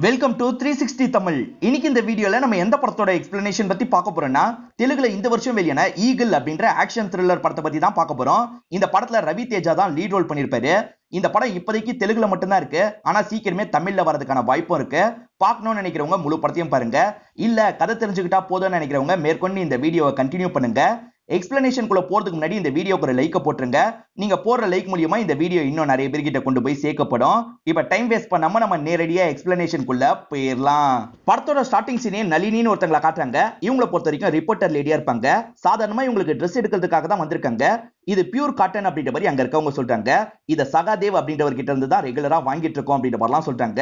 Welcome to 360 Tamil. இன்னைக்கு இந்த வீடியோல நம்ம எந்த படத்தோட எக்ஸ்பிளனேஷன் பத்தி பார்க்க போறோம்னா, தெலுங்குல இந்த வருஷம் வெளியான ஈகிள் அப்படின்ற ஆக்ஷன் த்ரில்லர் படத்தை பத்தி தான் பார்க்க போறோம். இந்த படத்துல ரவி தேஜா தான் லீட் ரோல் பண்ணிருப்பாரு. இந்த படம் இப்போதைக்கு தெலுங்குல மட்டும்தான் இருக்கு. ஆனா சீக்கிரமே தமிழ்ல வரதுக்கான வாய்ப்பும் இருக்கு. பார்க்கணும்னு நினைக்கிறவங்க முழு படத்தையும் பாருங்க. இல்ல கதை தெரிஞ்சுக்கிட்டா போதும்னு நினைக்கிறவங்க மேற்கொண்டு இந்த வீடியோவை கண்டினியூ பண்ணுங்க. எக்ஸ்பிளனேஷன் குள்ள போறதுக்கு முன்னாடி இந்த வீடியோக்கு ஒரு லைக் போட்டுருங்க. நீங்க போடுற லைக் மூலியமா இந்த வீடியோ இன்னும் நிறைய பேர்கிட்ட கொண்டு போய் சேர்க்கப்படும். இப்ப டைம் வேஸ்ட் பண்ணாம நம்ம நேரடியா எக்ஸ்பிளனேஷன் குள்ள போயிடலாம். படத்தோட ஸ்டார்டிங் சீனே நளினின்னு ஒருத்தங்கள காட்டுறாங்க. இவங்களை பொறுத்த வரைக்கும் ரிப்போர்ட்டர் லேடியா இருப்பாங்க. சாதாரணமா இவங்களுக்கு ட்ரெஸ் எடுக்கிறதுக்காக தான் வந்திருக்காங்க. இது பியூர் காட்டன் அப்படின்ற மாதிரி அங்க இருக்கவங்க சொல்றாங்க. இத சகாதேவ் அப்படின்றவர்கிட்ட இருந்து தான் ரெகுலரா வாங்கிட்டு இருக்கோம் அப்படின்ற மாதிரிலாம் சொல்றாங்க.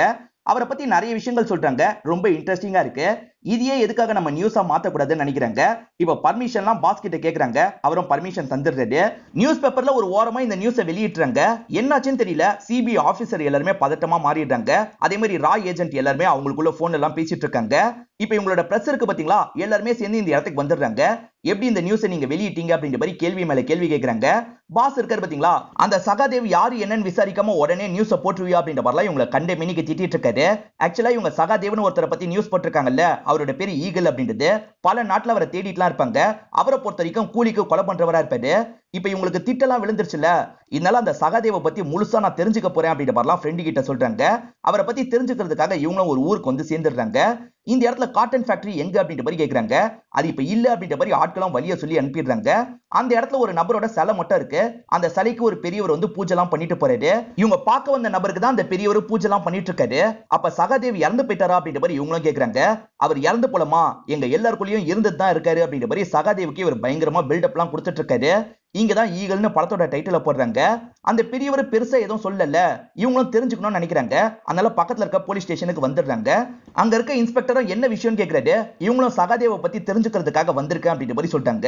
அவரை பத்தி நிறைய விஷயங்கள் சொல்றாங்க. ரொம்ப இன்ட்ரெஸ்டிங்கா இருக்கு. இதையே எதுக்காக நம்ம நியூஸா மாத்தக்கூடாதுன்னு நினைக்கிறாங்க. இப்ப பர்மிஷன்லாம் பாஸ் கிட்ட கேக்குறாங்க. அவரும் பர்மிஷன் தந்துடுறாரு. நியூஸ் பேப்பர்ல ஒரு ஓரமா இந்த நியூஸை வெளியிட்டுறாங்க. என்னாச்சுன்னு தெரியல. சிபிஐ ஆபீசர் எல்லாருமே பதட்டமா மாறிடுறாங்க. அதே மாதிரி ரா ஏஜென்ட் எல்லாருமே அவங்களுக்குள்ள போன் எல்லாம் பேசிட்டு இருக்காங்க. இப்ப இவங்களோட பிரஸ் இருக்கு பாத்தீங்களா, எல்லாருமே சேர்ந்து இந்த இடத்துக்கு வந்துடுறாங்க. எப்படி இந்த நியூஸை நீங்க வெளியிட்டீங்க அப்படின்ற மாதிரி கேள்வி மேல கேள்வி கேட்கறாங்க. பாஸ் இருக்காரு பாத்தீங்களா, அந்த சகாதேவ் யாரு என்னன்னு விசாரிக்காம உடனே நியூஸை போட்டுருவியா அப்படின்ற மாதிரிலாம் இவங்களை கண்டே மினிக்கு திட்டிட்டு இருக்காரு. ஆக்சுவலா இவங்க சகாதேவ்னு ஒருத்தரை பத்தி நியூஸ் போட்டிருக்காங்கல்ல, அவரோட பேரு ஈகிள் அப்படின்றது. பல நாட்டுல அவரை தேடிட்டுலாம் இருப்பாங்க. அவரை பொறுத்த வரைக்கும் கூலிக்கு கொலை பண்றவரா இருப்பாரு. இப்ப இவங்களுக்கு திட்டெல்லாம் விழுந்துருச்சுல, இதனால அந்த சகாதேவ பத்தி முழுசா நான் தெரிஞ்சுக்க போறேன் அப்படின்ற மாதிரிலாம் ஃப்ரெண்டு கிட்ட சொல்றாங்க. அவரை பத்தி தெரிஞ்சுக்கிறதுக்காக இவங்களும் ஒரு ஊருக்கு வந்து சேர்ந்துடுறாங்க. இந்த இடத்துல காட்டன் ஃபேக்டரி எங்க அப்படின்ற மாதிரி கேக்குறாங்க. அது இப்ப இல்ல அப்படின்ற மாதிரி ஆட்களும் வழிய சொல்லி அனுப்பிடுறாங்க. அந்த இடத்துல ஒரு நபரோட சிலை மட்டும் இருக்கு. அந்த சிலைக்கு ஒரு பெரியவர் வந்து பூஜை எல்லாம் பண்ணிட்டு போறாரு. இவங்க பார்க்க வந்த நபருக்கு தான் அந்த பெரியவர் பூஜை எல்லாம் பண்ணிட்டு இருக்காரு. அப்ப சகாதேவ் இறந்து போயிட்டாரா அப்படின்ற மாதிரி இவங்களும் கேக்குறாங்க. அவர் இறந்து போலமா, எங்க எல்லாருக்குள்ளயும் இருந்துட்டு தான் இருக்காரு அப்படின்ற மாதிரி சகாதேவுக்கு இவர் பயங்கரமா பில்டப் எல்லாம் கொடுத்துட்டு இருக்காரு. இங்கதான் ஈகிள்னு படத்தோட டைட்டில போடுறாங்க. அந்த பெரியவர் பெருசா எதுவும் சொல்லல. இவங்களும் தெரிஞ்சுக்கணும்னு நினைக்கிறாங்க. அதனால பக்கத்துல இருக்க போலீஸ் ஸ்டேஷனுக்கு வந்துடுறாங்க. அங்க இருக்க இன்ஸ்பெக்டரும் என்ன விஷயம் கேக்குறாரு. இவங்களும் சகாதேவ பத்தி தெரிஞ்சுக்கிறதுக்காக வந்திருக்கேன் அப்படின்ற மாதிரி சொல்லிட்டாங்க.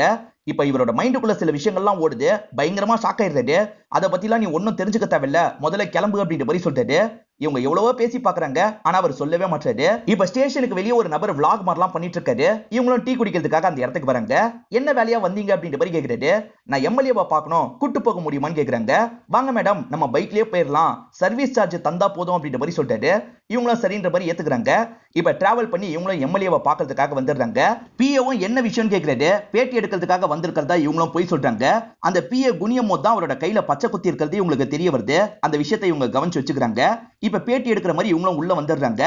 இப்ப இவரோட மைண்டுக்குள்ள சில விஷயங்கள்லாம் ஓடுது. பயங்கரமா ஷாக் ஆயிடுறாரு. அதை பத்திலாம் நீ ஒன்னும் தெரிஞ்சுக்க தேவையில்ல, முதல்ல கிளம்பு அப்படின்ற மாதிரி சொல்லிட்டாரு. இவங்க எவ்வளவோ பேசி பாக்குறாங்க. ஆனா அவர் சொல்லவே மாட்டாரு. இப்ப ஸ்டேஷனுக்கு வெளியே ஒரு நபர் vlog மாதிரிலாம் பண்ணிட்டு இருக்காரு. இவங்களும் டீ குடிக்கிறதுக்காக அந்த இடத்துக்கு வராங்க. என்ன வேலையா வந்தீங்க அப்படின்ற மாதிரி கேக்குறாரு. நான் எம்எல்ஏவா பார்க்கணும், கூட்டு போக முடியுமான்னு கேக்குறாங்க. வாங்க மேடம், நம்ம பைக்லயே போயிடலாம், சர்வீஸ் சார்ஜ் தந்தா போதும் அப்படின்ற மாதிரி சொல்லிட்டாரு. இவங்களும் சரின்ற மாதிரி ஏத்துக்கிறாங்க. இப்ப டிராவல் பண்ணி இவங்களும் எம்எல்ஏவை பார்க்கறதுக்காக வந்துடுறாங்க. பிஏவும் என்ன விஷயம் கேக்குறாரு. பேட்டி எடுக்கிறதுக்காக வந்திருக்கிறதா இவங்களும் போய் சொல்றாங்க. அந்த பிஏ குனியமோ தான் அவரோட கையில பச்சை குத்தி இருக்கிறது இவங்களுக்கு தெரிய வருது. அந்த விஷயத்தை இவங்க கவனிச்சு வச்சுக்கிறாங்க. இப்ப பேட்டி எடுக்கிற மாதிரி இவங்களும் உள்ள வந்துடுறாங்க.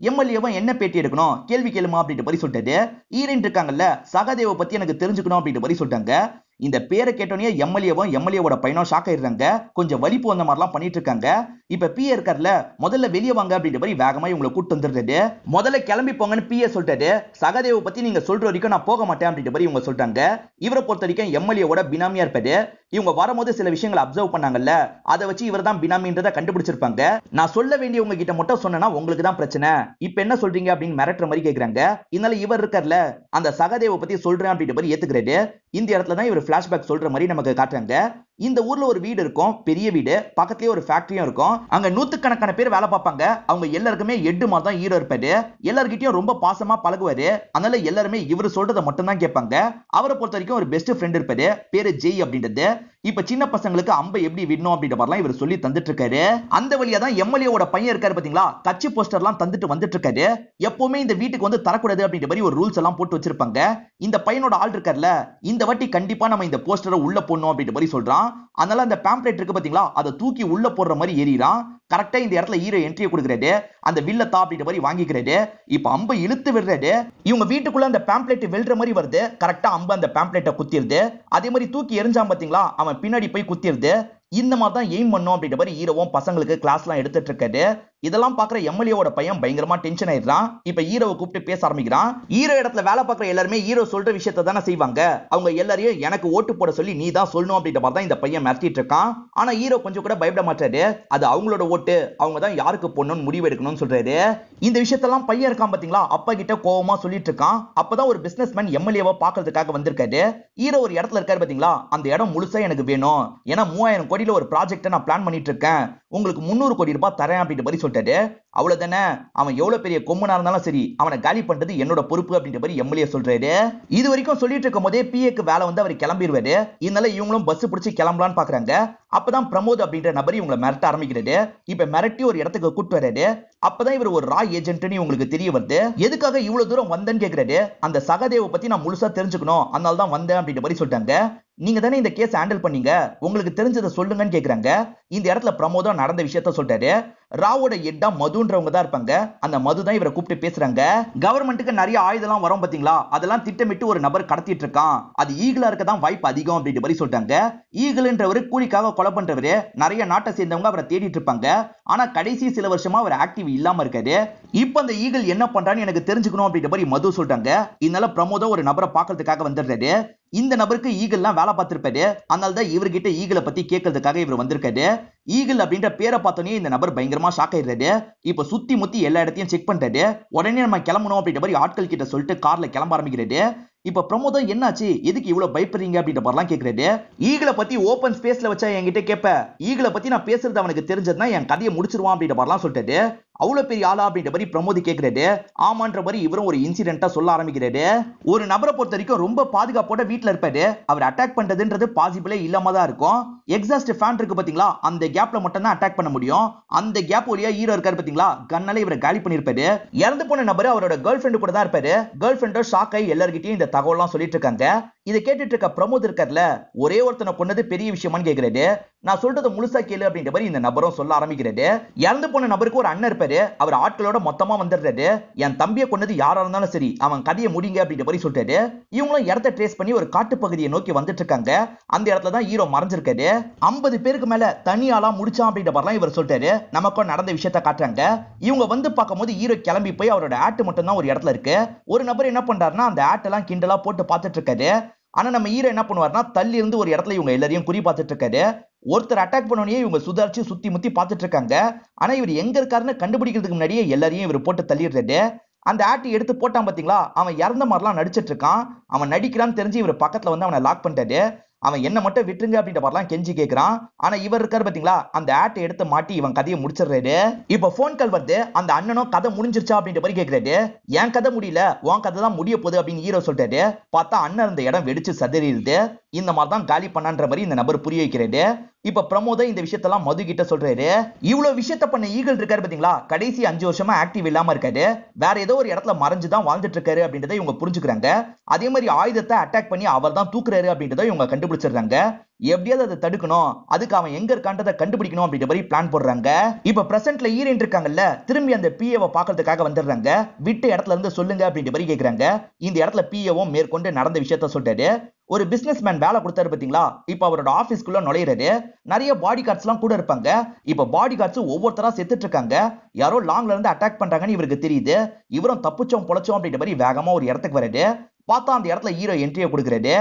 எம்எல்ஏவும் என்ன பேட்டி எடுக்கணும், கேள்வி கேளுமா அப்படின்ற மாதிரி சொல்லிட்டாரு. ஈரன் இருக்காங்கல்ல, சகாதேவ பத்தி எனக்கு தெரிஞ்சுக்கணும் அப்படின்ற மாதிரி சொல்லிட்டாங்க. இந்த பேரை கேட்டோன்னே எம்எல்ஏவும் எம்எல்ஏவோட பையனும் ஷாக் ஆயிடுறாங்க. கொஞ்சம் வலிப்பு வந்த மாதிரிலாம் பண்ணிட்டு இருக்காங்க. இப்ப பிஏ இருக்கார்ல, முதல்ல வெளியே வாங்க அப்படின்ற மாதிரி வேகமா இவங்களை கூட்டு வந்துடுறாரு. முதல்ல கிளம்பி போங்கன்னு பிஏ சொல்லிட்டாரு. சகாதேவ பத்தி நீங்க சொல்ற வரைக்கும் நான் போக மாட்டேன் அப்படின்ற மாதிரி இவங்க சொல்றாங்க. இவரை பொறுத்த வரைக்கும் எம்எல்ஏவோட பினாமியா இருப்பாரு. இவங்க வரும்போது சில விஷயங்களை அப்சர்வ் பண்ணாங்கல்ல, அதை வச்சு இவர் தான் பினாமின்றதை கண்டுபிடிச்சிருப்பாங்க. நான் சொல்ல வேண்டியவங்க கிட்ட மட்டும் சொன்னா உங்களுக்கு தான் பிரச்சனை, இப்ப என்ன சொல்றீங்க அப்படின்னு மிரட்டுற மாதிரி கேக்குறாங்க. இதனால இவர் இருக்கார்ல, அந்த சகாதேவ பத்தி சொல்றேன் அப்படின்ற மாதிரி ஏத்துக்கிறாரு. இந்த இடத்துல தான் இவர் பிளாஷ்பேக் சொல்ற மாதிரி நமக்கு காட்டுறாங்க. இந்த ஊர்ல ஒரு வீடு இருக்கும், பெரிய வீடு. பக்கத்துலயே ஒரு ஃபேக்டரியும் இருக்கும். அங்க நூத்துக்கணக்கான பேர் வேலை பார்ப்பாங்க. அவங்க எல்லாருக்குமே எட்டு மாதிரி தான் ஹீரோ இருப்பாரு. எல்லார்கிட்டயும் ரொம்ப பாசமா பழகுவாரு. அதனால எல்லாருமே இவர் சொல்றதை மட்டும் தான் கேட்பாங்க. அவரை பொறுத்த வரைக்கும் ஒரு பெஸ்ட் ஃப்ரெண்ட் இருப்பாரு, பேரு ஜெய் அப்படின்றது. இப்ப சின்ன பசங்களுக்கு அம்பை எப்படி விடணும் அப்படின்ற மாதிரிலாம் இவர் சொல்லி தந்துட்டு இருக்காரு. அந்த வழியா தான் எம்எல்ஏவோட பையன் இருக்காரு பாத்தீங்களா, கட்சி போஸ்டர்லாம் தந்துட்டு வந்துட்டு இருக்காரு. எப்பவுமே இந்த வீட்டுக்கு வந்து தரக்கூடாது அப்படின்ற மாதிரி ஒரு ரூல்ஸ் எல்லாம் போட்டு வச்சிருப்பாங்க. இந்த பையனோட ஆள் இருக்கார்ல, இந்த வாட்டி கண்டிப்பா நம்ம இந்த போஸ்டரை உள்ள போடணும் அப்படின்ற மாதிரி சொல்றான். அதனால அந்த பேம்ப்ளெட் இருக்கு பாத்தீங்களா, அதை தூக்கி உள்ள போடுற மாதிரி ஏறிறான். கரெக்டா இந்த இடத்துல ஹீரோ என்ட்ரியை கொடுக்குறாரு. அந்த வில்லத்தா அப்படின்ற மாதிரி வாங்கிக்கிறாரு. இப்ப அம்பை இழுத்து விடுறாரு. இவங்க வீட்டுக்குள்ள அந்த பேம்ப்ளெட் வெல்ற மாதிரி வருது. கரெக்டா அம்பு அந்த பேம்ப்ளெட்டை குத்திருது. அதே மாதிரி தூக்கி எரிஞ்சான் பாத்தீங்களா, அவன் பின்னாடி போய் குத்திருது. இந்த மாதிரி தான் எய்ம் பண்ணும் அப்படின்ற மாதிரி ஹீரோவும் பசங்களுக்கு கிளாஸ்லாம் எடுத்துட்டு இருக்காரு. இதெல்லாம் பாக்குற எம்எல்ஏவோட பையன் பயங்கரமா டென்ஷன் ஆயிடுறான். இப்ப ஹீரோவை கூப்பிட்டு பேச ஆரம்பிக்கிறான். ஹீரோ இடத்துல வேலை பார்க்குற எல்லாருமே ஹீரோ சொல்ற விஷயத்தை தானே செய்வாங்க. அவங்க எல்லாரையும் எனக்கு ஓட்டு போட சொல்லி நீ தான் சொல்லணும் அப்படின்ற மாதிரி தான் இந்த பையன் மிரட்டிட்டு இருக்கான். ஆனா ஹீரோ கொஞ்சம் கூட பயப்பட மாட்டாரு. அது அவங்களோட ஓட்டு, அவங்க தான் யாருக்கு போடணும்னு முடிவு எடுக்கணும்னு சொல்றாரு. இந்த விஷயத்தெல்லாம் பையன் இருக்கான் பாத்தீங்களா, அப்பா கிட்ட கோவமா சொல்லிட்டு இருக்கான். அப்பதான் ஒரு பிசினஸ் மேன் எம்எல்ஏவை பாக்குறதுக்காக வந்திருக்காரு. ஹீரோ ஒரு இடத்துல இருக்காரு பாத்தீங்களா, அந்த இடம் முழுசா எனக்கு வேணும். ஏன்னா 3000 கோடியில ஒரு ப்ராஜெக்ட் நான் பிளான் பண்ணிட்டு இருக்கேன். உங்களுக்கு 300 கோடி ரூபாய் தரேன் அப்படின்ற மாதிரி சொல்லிட்டாரு. அவ்வளவுதானே, அவன் எவ்வளவு பெரிய கொம்பனா இருந்தாலும் சரி அவனை காலி பண்றது என்னோட பொறுப்பு அப்படின்ற மாதிரி எம்எல்ஏ சொல்றாரு. இது வரைக்கும் சொல்லிட்டு இருக்கும் போதே பிஏக்கு வேலை வந்து அவர் கிளம்பிடுவாரு. இதனால இவங்களும் பஸ் பிடிச்சி கிளம்பலான்னு பாக்குறாங்க. அப்பதான் பிரமோத் அப்படின்ற நபர் இவங்களை மிரட்ட ஆரம்பிக்கிறாரு. இப்ப மிரட்டி ஒரு இடத்துக்கு கூட்டு வர்றாரு. அப்பதான் இவர் ஒரு ரா ஏஜென்ட்னு உங்களுக்கு தெரிய வருது. எதுக்காக இவ்வளவு தூரம் வந்தேன்னு கேக்குறாரு. அந்த சகதேவ பத்தி நான் முழுசா தெரிஞ்சுக்கணும், அதனால தான் வந்தேன் அப்படின்ற மாதிரி சொல்லிட்டாங்க. நீங்க தானே இந்த கேஸ் ஹேண்டில் பண்ணீங்க, உங்களுக்கு தெரிஞ்சதை சொல்லுங்கன்னு கேக்குறாங்க. இந்த இடத்துல பிரமோதம் நடந்த விஷயத்த சொல்றாரு. ராவோட ஹெட்டா மதுன்றவங்க தான் இருப்பாங்க. அந்த மது தான் இவரை கூப்பிட்டு பேசுறாங்க. கவர்மெண்ட்டுக்கு நிறைய ஆயுதம் வரும் பாத்தீங்களா, அதெல்லாம் திட்டமிட்டு ஒரு நபர் கடத்திட்டு இருக்கான், அது ஈகிளா இருக்க தான் வாய்ப்பு அதிகம் அப்படின்ற மாதிரி சொல்றாங்க. ஈகிள்ன்றவர் கூலிக்காக கொலை பண்றவரு, நிறைய நாட்டை சேர்ந்தவங்க அவரை தேடிட்டு இருப்பாங்க. ஆனா கடைசி சில வருஷமா அவர் ஆக்டிவ் இல்லாம இருக்காரு. இப்ப அந்த ஈகிள் என்ன பண்றான்னு எனக்கு தெரிஞ்சுக்கணும் அப்படின்ற மாதிரி மது சொல்றாங்க. இதனால பிரமோதம் ஒரு நபரை பாக்குறதுக்காக வந்துடுறாரு. இந்த நபருக்கு ஈகிள்லாம் வேலை பார்த்திருப்பாரு. அதனால தான் இவர்கிட்ட ஈகிளை பத்தி கேட்கறதுக்காக இவர் வந்திருக்காரு. ஈகிள் அப்படின்ற பேரை பார்த்தோன்னே இந்த நபர் பயங்கரமா ஷாக் ஆயிடுறாரு. இப்ப சுத்தி முத்தி எல்லா இடத்தையும் செக் பண்றாரு. உடனே நம்ம கிளம்பணும் அப்படின்ற மாதிரி ஆட்கள் கிட்ட சொல்லிட்டு கார்ல கிளம்ப ஆரம்பிக்கிறாரு. இப்ப பிரமோதம் என்னாச்சு, எதுக்கு இவ்வளவு பயப்படுறீங்க அப்படின்ற மாதிரிலாம் கேக்குறாரு. ஈகிளை பத்தி ஓபன் ஸ்பேஸ்ல வச்சா என்கிட்ட கேப்ப, ஈகிளை பத்தி நான் பேசுறது அவனுக்கு தெரிஞ்சதுன்னா என் கதையை முடிச்சிருவான் அப்படின்ற மாதிரிலாம் சொல்லிட்டாரு. அவ்வளவு பெரிய ஆளா அப்படின்ற மாதிரி பிரமோதி கேக்குறாரு. ஆமான்ற மாதிரி இவரும் ஒரு இன்சிடென்ட்டா சொல்ல ஆரம்பிக்கிறாரு. ஒரு நபரை பொறுத்த வரைக்கும் ரொம்ப பாதுகாப்போட வீட்டுல இருப்பாரு. அவர் அட்டாக் பண்றதுன்றது பாசிபிளே இல்லாம தான் இருக்கும். எக்ஸாஸ்ட் ஃபேன் இருக்கு பாத்தீங்களா, அந்த கேப்ல மட்டும் தான் அட்டாக் பண்ண முடியும். அந்த கேப் வழியா ஹீரோ இருக்காரு பாத்தீங்களா, கன்னால இவரை காலி பண்ணிருப்பாரு. இறந்து போன நபர் அவரோட கேர்ள் ஃபிரெண்ட் கூட தான் இருப்பாரு. கேர்ள் ஃபிரெண்டோ ஷாக் ஆகி எல்லார்கிட்டயும் இந்த தகவல்லாம் சொல்லிட்டு இருக்காங்க. இதை கேட்டுட்டு இருக்க பிரமோத் இருக்கார்ல, ஒரே ஒருத்தனை கொன்னது பெரிய விஷயமான்னு கேக்குறாரு. நான் சொல்றதை முழுசா கேளு அப்படின்ற மாதிரி இந்த நபரும் சொல்ல ஆரம்பிக்கிறாரு. இறந்து போன நபருக்கு ஒரு அண்ணன் இருப்பாரு. அவர் ஆட்களோட மொத்தமா வந்துடுறாரு. என் தம்பியை கொன்னது யாரா இருந்தாலும் சரி அவன் கதையை முடிங்க அப்படின்ற மாதிரி சொல்றாரு. இவங்களும் இடத்தை ட்ரேஸ் பண்ணி ஒரு காட்டு பகுதியை நோக்கி வந்துட்டு இருக்காங்க. அந்த இடத்துல தான் ஹீரோ மறைஞ்சிருக்காரு. 50 பேருக்கு மேல தனியாளா முடிச்சான் அப்படின்ற மாதிரிலாம் இவர் சொல்றாரு. நமக்கும் நடந்த விஷயத்தை காட்டுறாங்க. இவங்க வந்து பார்க்கும்போது ஹீரோ கிளம்பி போய் அவரோட ஆட்டு மட்டும் தான் ஒரு இடத்துல இருக்கு. ஒரு நபர் என்ன பண்றாருன்னா அந்த ஆட்டெல்லாம் கிண்டலா போட்டு பார்த்துட்டு இருக்காரு. ஆனா நம்ம ஹீரோ என்ன பண்ணுவார்னா தள்ளி இருந்து ஒரு இடத்துல இவங்க எல்லாரையும் குறி பார்த்துட்டு இருக்காரு. ஒருத்தர் அட்டாக் பண்ணோனே இவங்க சுதாரிச்சு சுத்தி முத்தி பார்த்துட்டு இருக்காங்க. ஆனா இவர் எங்க இருக்காருன்னு கண்டுபிடிக்கிறதுக்கு முன்னாடியே எல்லாரையும் இவர் போட்டு தள்ளிடுறாரு. அந்த ஆட்டி எடுத்து போட்டான் பாத்தீங்களா, அவன் இறந்த மாதிரிலாம் நடிச்சிட்டு இருக்கான். அவன் நடிக்கிறான்னு தெரிஞ்சு இவர் பக்கத்துல வந்து அவனை லாக் பண்ணிட்டாரு. அவன் என்ன மட்டும் விட்டுருங்க அப்படின்ற மாதிரிலாம் கெஞ்சி கேட்கிறான். ஆனா இவர் இருக்காரு பாத்தீங்களா, அந்த ஆட்டை எடுத்து மாட்டி இவன் கதையை முடிச்சிடுறாரு. இப்ப போன் கால் வருது. அந்த அண்ணனும் கதை முடிஞ்சிருச்சா அப்படின்ற மாதிரி கேட்கிறாரு. என் கதை முடியல, உன் கதை தான் முடிய போகுது அப்படின்னு ஹீரோ சொல்றாரு. பார்த்தா அண்ணன் இருந்த இடம் வெடிச்சு சதறிடுது. இந்த மாதிரி தான் காலி பண்ணான்ற மாதிரி இந்த நபர் புரிய வைக்கிறாரு. இப்ப பிரமோத இந்த விஷயத்தெல்லாம் மது கிட்ட சொல்றாரு. இவ்வளவு விஷயத்த பண்ண ஈகிள் இருக்காரு பாத்தீங்களா, கடைசி 5 வருஷமா ஆக்டிவ் இல்லாம இருக்காரு. வேற ஏதோ ஒரு இடத்துல மறைஞ்சுதான் வாழ்ந்துட்டு இருக்காரு அப்படின்றத இவங்க புரிஞ்சுக்கிறாங்க. அதே மாதிரி ஆயுதத்தை அட்டாக் பண்ணி அவர் தான் தூக்குறாரு அப்படின்றத இவங்க கண்டுபிடிச்சிடுறாங்க. எப்படியாவது அதை தடுக்கணும், அதுக்கு அவன் எங்க இருக்கான்றதை கண்டுபிடிக்கணும் அப்படின்ற மாதிரி பிளான் போடுறாங்க. இப்ப பிரசன்ட்ல ஹீரோயின் இருக்காங்கல்ல, திரும்பி அந்த பிஏவை பாக்குறதுக்காக வந்துடுறாங்க. விட்ட இடத்துல இருந்து சொல்லுங்க அப்படின்ற மாதிரி கேக்குறாங்க. இந்த இடத்துல பிஏவும் மேற்கொண்டு நடந்த விஷயத்த சொல்றாரு. ஒரு பிசினஸ் மேன் வேலை கொடுத்தாரு பாத்தீங்களா, இப்ப அவரோட ஆபீஸ்க்குள்ள நுழையிறாரு. நிறைய பாடி கார்ட்ஸ் எல்லாம் கூட இருப்பாங்க. இப்ப பாடி கார்ட்ஸ் ஒவ்வொருத்தரா செத்துட்டு இருக்காங்க. யாரோ லாங்ல இருந்து அட்டாக் பண்றாங்கன்னு இவருக்கு தெரியுது. இவரும் தப்பிச்சோம் பொழைச்சோம் அப்படின்ற மாதிரி வேகமா ஒரு இடத்துக்கு வராரு. பார்த்தா அந்த இடத்துல ஹீரோ என்ட்ரியை கொடுக்குறாரு.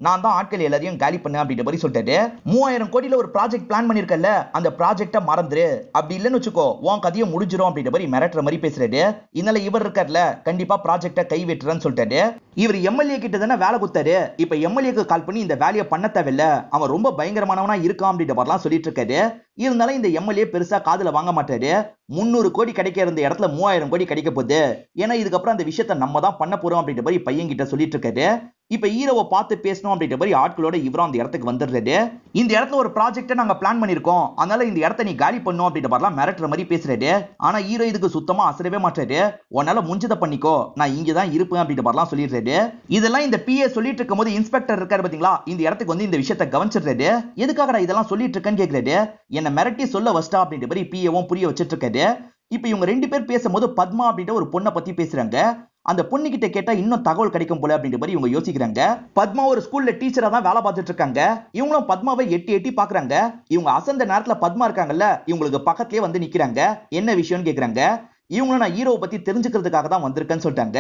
நான் தான் ஆட்கள் எல்லாரையும் காலி பண்ண அப்படின்ற மாதிரி சொல்லிட்டாரு. 3000 கோடியில ஒரு ப்ராஜெக்ட் பிளான் பண்ணிருக்கல, அந்த ப்ராஜெக்ட மறந்துரு, அப்படி இல்லன்னு வச்சுக்கோ உன் கதையை முடிஞ்சிரும் அப்படின்ற மாதிரி மிரட்டுற மாதிரி பேசுறாரு. இதனால இவர் இருக்கார்ல, கண்டிப்பா ப்ராஜெக்ட கை வெட்டுறன்னு சொல்லிட்டாரு. இவர் எம்எல்ஏ கிட்ட தானே வேலை கொடுத்தாரு. இப்ப எம்எல்ஏக்கு கால் பண்ணி இந்த வேலையை பண்ண தேவையில்ல, அவன் ரொம்ப பயங்கரமானவனா இருக்கான் அப்படின்ற மாதிரிலாம் சொல்லிட்டு இருக்காரு. இருந்தாலும் இந்த எம்எல்ஏ பெருசா காதுல வாங்க மாட்டாரு. 300 கோடி கிடைக்க இருந்த இடத்துல 3000 கோடி கிடைக்க போகுது. ஏன்னா இதுக்கப்புறம் அந்த விஷயத்த நம்ம தான் பண்ண போறோம் அப்படின்ற மாதிரி பையன் கிட்ட சொல்லிட்டு இருக்காரு. இப்ப ஹீரோவை பார்த்து பேசணும் அப்படின்ற மாதிரி ஆட்களோட இவரும் அந்த இடத்துக்கு வந்துடுறாரு. இந்த இடத்துல ஒரு ப்ராஜெக்ட நாங்க பிளான் பண்ணிருக்கோம், அதனால இந்த இடத்த நீ காலி பண்ணும் அப்படின்ற மாதிரிலாம் மிரட்டுற மாதிரி பேசுறாரு. ஆனா ஹீரோ இதுக்கு சுத்தமா அசரவே மாட்டாரு. உன்னால முடிஞ்சதை பண்ணிக்கோ, நான் இங்கதான் இருப்பேன் அப்படின்ற மாதிரிலாம் சொல்லிடுறாரு. இதெல்லாம் இந்த பிஏ சொல்லிட்டு இருக்கும் போது இன்ஸ்பெக்டர் இருக்காரு பாத்தீங்களா, இந்த இடத்துக்கு வந்து இந்த விஷயத்தை கவனிச்சிடுறாரு. எதுக்காக இதெல்லாம் சொல்லிட்டு இருக்கேன்னு கேக்குறாரு. என்ன மிரட்டி சொல்ல வச்சிட்டா அப்படின்ற மாதிரி பிஏவும் புரிய வச்சிட்டு இருக்காரு. இப்ப இவங்க 2 பேர் பேசும்போது பத்மா அப்படின்ற ஒரு பொண்ணை பத்தி பேசுறாங்க. அந்த பொண்ணு கிட்ட கேட்டா இன்னும் தகவல் கிடைக்கும் போல அப்படின்ற மாதிரி இவங்க யோசிக்கிறாங்க. பத்மா ஒரு ஸ்கூல்ல டீச்சரா தான் வேலை பார்த்துட்டு இருக்காங்க. இவங்களும் பத்மாவை எட்டி எட்டி பாக்குறாங்க. இவங்க அசந்த நேரத்துல பத்மா இருக்காங்கல்ல, இவங்களுக்கு பக்கத்துலயே வந்து நிக்கிறாங்க. என்ன விஷயம்னு கேக்குறாங்க. இவங்களும் நான் ஹீரோவை பத்தி தெரிஞ்சுக்கிறதுக்காக தான் வந்திருக்கேன்னு சொல்லிட்டாங்க.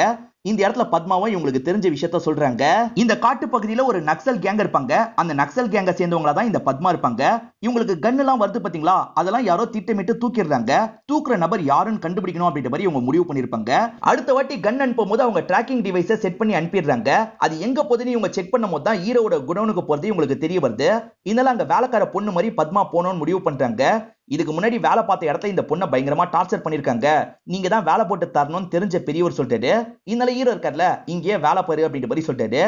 இந்த இடத்துல பத்மாவும் இவங்களுக்கு தெரிஞ்ச விஷயத்த சொல்றாங்க. இந்த காட்டு பகுதியில ஒரு நக்சல் கேங் இருப்பாங்க. அந்த நக்சல் கேங்க சேர்ந்தவங்களா தான் இந்த பத்மா இருப்பாங்க. இவங்களுக்கு கன் எல்லாம் வருது பாத்தீங்களா, அதெல்லாம் யாரோ திட்டமிட்டு தூக்கிடுறாங்க. தூக்குற நபர் யாருன்னு கண்டுபிடிக்கணும் அப்படின்ற மாதிரி இவங்க முடிவு பண்ணிருப்பாங்க. அடுத்த வாட்டி கன் அனுப்பும் போது அவங்க டிராக்கிங் டிவைஸை செட் பண்ணி அனுப்பிடுறாங்க. அது எங்க போகுதுன்னு இவங்க செக் பண்ணும் போது தான் ஹீரோட குடோனுக்கு போறது இவங்களுக்கு தெரிய வருது. இதனால அங்க வேலைக்கார பொண்ணு மாதிரி பத்மா போனோம்னு முடிவு பண்றாங்க. இதுக்கு முன்னாடி வேலை பார்த்த இடத்துல இந்த பொண்ணை பயங்கரமா டார்ச்சர் பண்ணிருக்காங்க, நீங்க தான் வேலை போட்டு தரணும்னு தெரிஞ்ச பெரியவர் சொல்லிட்டாரு. இதனால ஹீரோ இருக்கார்ல, இங்கேயே வேலை பாரு அப்படின்ற மாதிரி சொல்லிட்டாரு.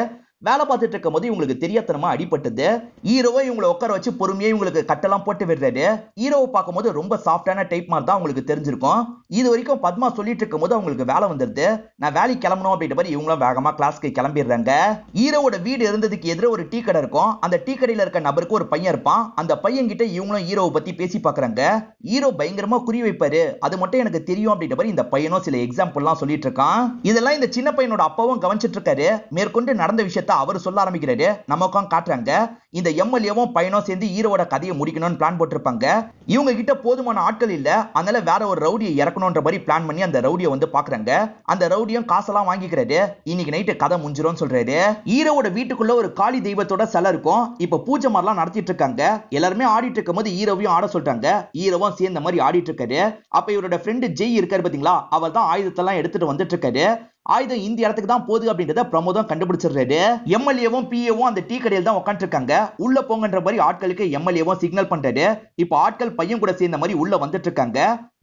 வேலை பார்த்துட்டு இருக்கும் போது இவங்களுக்கு தெரியாதனமா அடிபட்டது. ஹீரோவை இவங்களை உட்கார வச்சு பொறுமையா இவங்களுக்கு கட்டெல்லாம் போட்டு விடுறாரு. ஹீரோவை பார்க்கும்போது ரொம்ப சாஃப்டான டைப் மாதிரி தான் உங்களுக்கு தெரிஞ்சிருக்கும். இது வரைக்கும் பத்மா சொல்லிட்டு இருக்கும் போது அவங்களுக்கு வேலை வந்துருது. நான் வேலைக்கு கிளம்பணும் அப்படின்ற மாதிரி இவங்களும் வேகமா கிளாஸ்க்கு கிளம்பிடுறாங்க. ஹீரோவோட வீடு இருந்ததுக்கு எதிர ஒரு டீ கடை இருக்கும். அந்த டீ கடையில இருக்க நபருக்கு ஒரு பையன் இருப்பான். அந்த பையன் கிட்ட இவங்களும் ஹீரோவை பத்தி பேசி பாக்குறாங்க. ஹீரோ பயங்கரமா குறி வைப்பாரு, அது மட்டும் எனக்கு தெரியும் அப்படின்ற மாதிரி இந்த பையனும் சில எக்ஸாம்பிள்லாம் சொல்லிட்டு இருக்கான். இதெல்லாம் இந்த சின்ன பையனோட அப்பாவும் கவனிச்சிட்டு இருக்காரு. மேற்கொண்டு நடந்த விஷயத்த அவர் சொல்ல ஆரம்பிக்கிறாரு. நமக்கும் காட்டுறாங்க. இந்த எம்எல்ஏவும் பையனும் சேர்ந்து ஹீரோவோட கதையை முடிக்கணும்னு பிளான் போட்டிருப்பாங்க. இவங்க கிட்ட போதுமான ஆட்கள் இல்ல, அதனால வேற ஒரு ரவுடியை இறக்கணும்ன்ற மாதிரி பிளான் பண்ணி அந்த ரவுடியை வந்து பாக்குறாங்க. அந்த ரவுடியும் காசெல்லாம் வாங்கிக்கிறாரு. இன்னைக்கு நைட்டு கதை முடிஞ்சிரும் சொல்றாரு. ஹீரோவோட வீட்டுக்குள்ள ஒரு காளி தெய்வத்தோட சிலை இருக்கும். இப்ப பூஜை மாதிரிலாம் நடத்திட்டு இருக்காங்க. எல்லாருமே ஆடிட்டு இருக்கும் போது ஹீரோவையும் ஆட சொல்றாங்க. ஹீரோவும் சேர்ந்த மாதிரி ஆடிட்டு இருக்காரு. அப்ப இவரோட ஃப்ரெண்டு ஜெய் இருக்காரு பாத்தீங்களா, அவர் தான் ஆயுதத்தெல்லாம் எடுத்துட்டு வந்துட்டு இருக்காரு. ஆயுதம் இந்த இடத்துக்கு தான் போகுது அப்படின்றத பிரமோதம் கண்டுபிடிச்சிடுறாரு. எம்எல்ஏவும் பிஏவும் அந்த டீ கடையில் தான் உட்காந்து இருக்காங்க. உள்ள போங்கன்ற மாதிரி ஆட்களுக்கு எம்எல்ஏவும் சிக்னல் பண்றாரு. இப்ப ஆட்கள் பையன் கூட சேர்ந்த மாதிரி உள்ள வந்துட்டு இருக்காங்க.